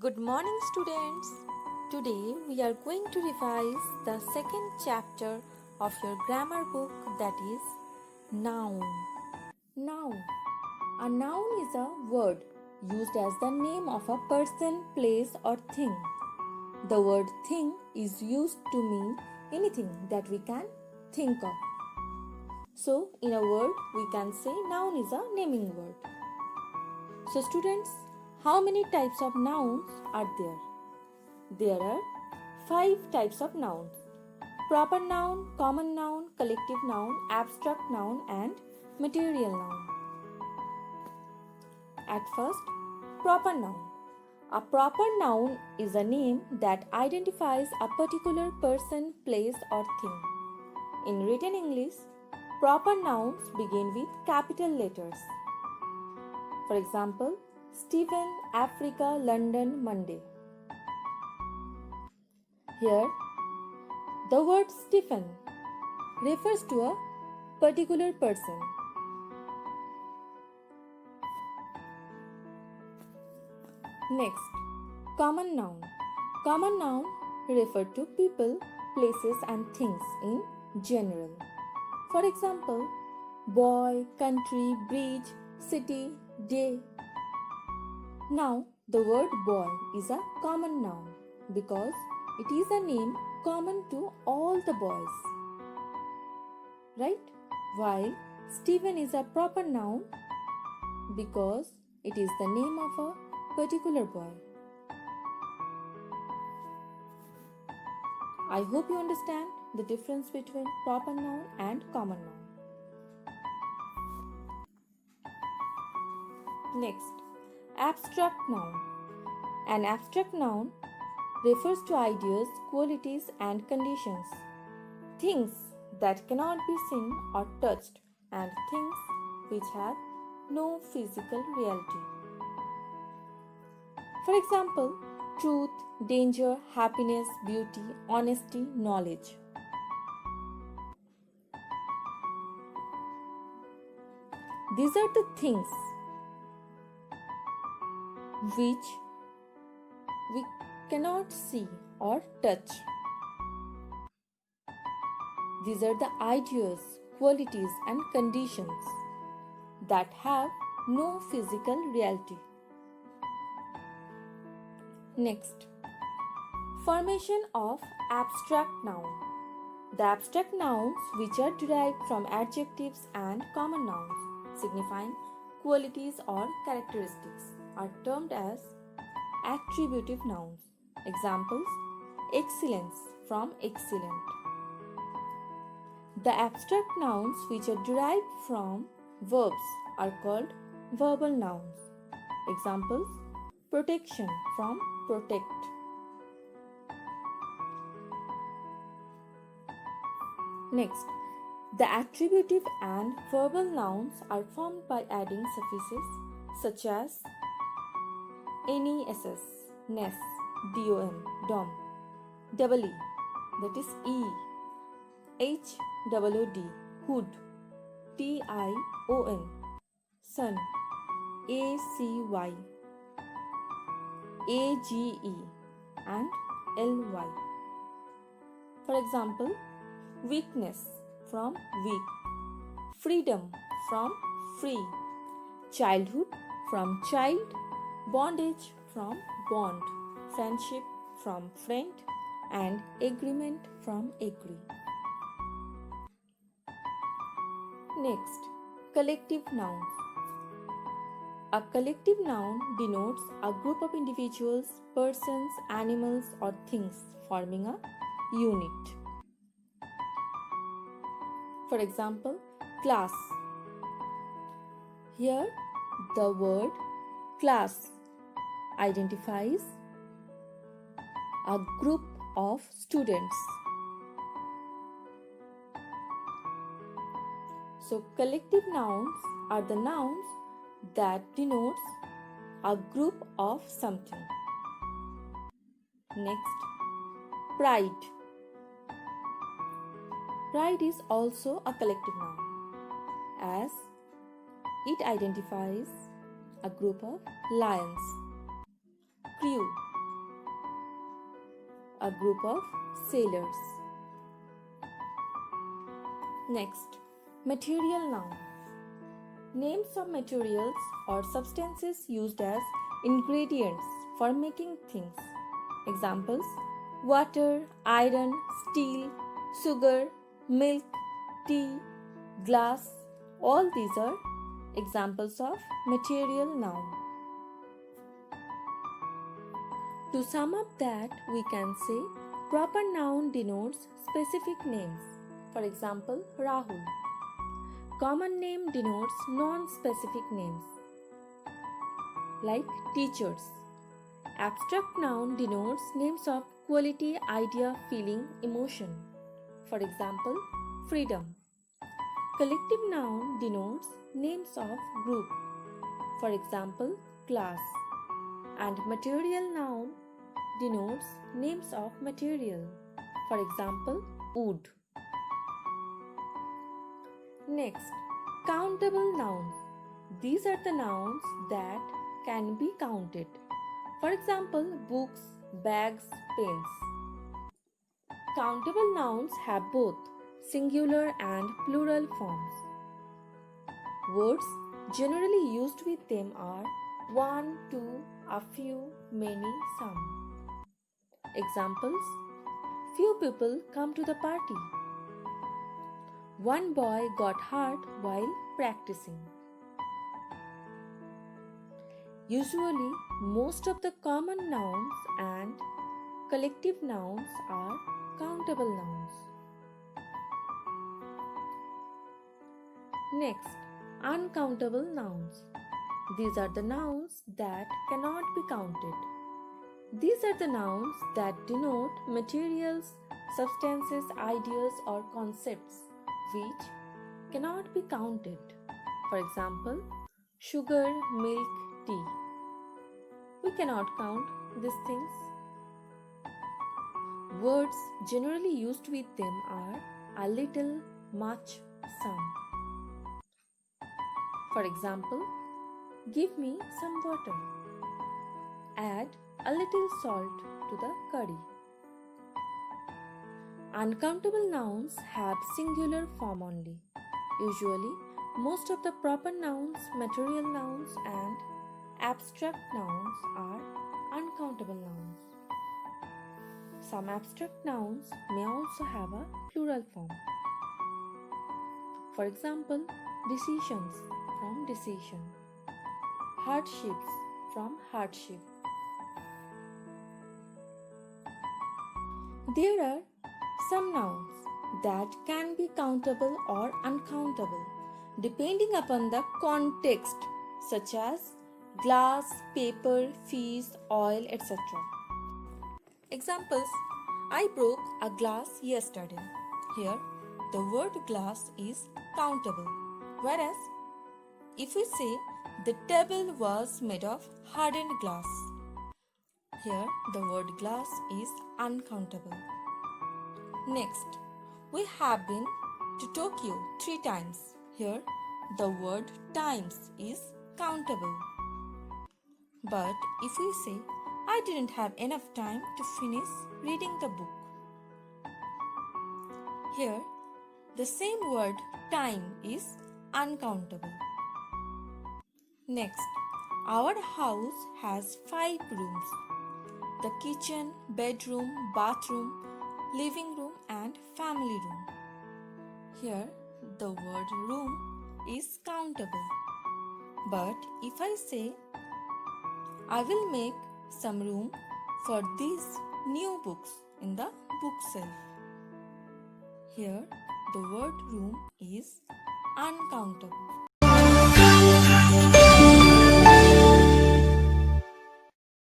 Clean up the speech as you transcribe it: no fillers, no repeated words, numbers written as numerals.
Good morning, students. Today we are going to revise the second chapter of your grammar book, that is noun. Noun. A noun is a word used as the name of a person, place, or thing. The word thing is used to mean anything that we can think of. So, in a word, we can say noun is a naming word. So, students, how many types of nouns are there? There are 5 types of nouns: proper noun, common noun, collective noun, abstract noun, and material noun. At first, proper noun. A proper noun is a name that identifies a particular person, place, or thing. In written English, proper nouns begin with capital letters. For example, Stephen, Africa, London, Monday. Here, the word Stephen refers to a particular person. Next, common noun. Common noun refer to people, places, and things in general. For example, boy, country, bridge, city, day. Now, the word boy is a common noun because it is a name common to all the boys. Right? While Stephen is a proper noun because it is the name of a particular boy. I hope you understand the difference between proper noun and common noun. Next, abstract noun. An abstract noun refers to ideas, qualities, and conditions, things that cannot be seen or touched, and things which have no physical reality. For example, truth, danger, happiness, beauty, honesty, knowledge. These are the things which we cannot see or touch. These are the ideas, qualities, and conditions that have no physical reality. Next, formation of abstract noun. The abstract nouns which are derived from adjectives and common nouns signifying qualities or characteristics are termed as attributive nouns. Examples: excellence from excellent. The abstract nouns which are derived from verbs are called verbal nouns. Examples: protection from protect. Next, the attributive and verbal nouns are formed by adding suffixes such as NESS, NES, DOM, DOM, double E, that is E, HOOD, hood, TION, sun, ACY, AGE, and LY. For example, weakness from weak, freedom from free, childhood from child, bondage from bond, friendship from friend, and agreement from agree. Next, collective nouns. A collective noun denotes a group of individuals, persons, animals, or things forming a unit. For example, class. Here, the word class identifies a group of students. So, collective nouns are the nouns that denotes a group of something. Next, pride. Pride is also a collective noun as it identifies a group of lions. Crew a group of sailors. Next, material noun. Names of materials or substances used as ingredients for making things. Examples: water, iron, steel, sugar, milk, tea, glass. All these are examples of material noun. To sum up that, we can say proper noun denotes specific names. For example, Rahul. Common name denotes non-specific names like teachers. Abstract noun denotes names of quality, idea, feeling, emotion. For example, freedom. Collective noun denotes names of group. For example, class. And material noun denotes names of material. For example, wood. Next, countable nouns. These are the nouns that can be counted. For example, books, bags, pens. Countable nouns have both singular and plural forms. Words generally used with them are one, two, a few, many, some. Examples: few people come to the party. One boy got hurt while practicing. Usually, most of the common nouns and collective nouns are countable nouns. Next, uncountable nouns. These are the nouns that cannot be counted. These are the nouns that denote materials, substances, ideas, or concepts which cannot be counted. For example, sugar, milk, tea. We cannot count these things. Words generally used with them are a little, much, some. For example, give me some water. Add a little salt to the curry. Uncountable nouns have singular form only. Usually, most of the proper nouns, material nouns, and abstract nouns are uncountable nouns. Some abstract nouns may also have a plural form. For example, decisions from decision, hardships from hardship. There are some nouns that can be countable or uncountable depending upon the context, such as glass, paper, fish, oil, etc. Examples: I broke a glass yesterday. Here, the word glass is countable, whereas if we say the table was made of hardened glass, here the word glass is uncountable. Next, we have been to Tokyo 3 times. Here, the word times is countable. But if we say, I didn't have enough time to finish reading the book, here, the same word time is uncountable. Next, our house has 5 rooms: the kitchen, bedroom, bathroom, living room, and family room. Here, the word room is countable. But if I say, I will make some room for these new books in the bookshelf, here the word room is uncountable.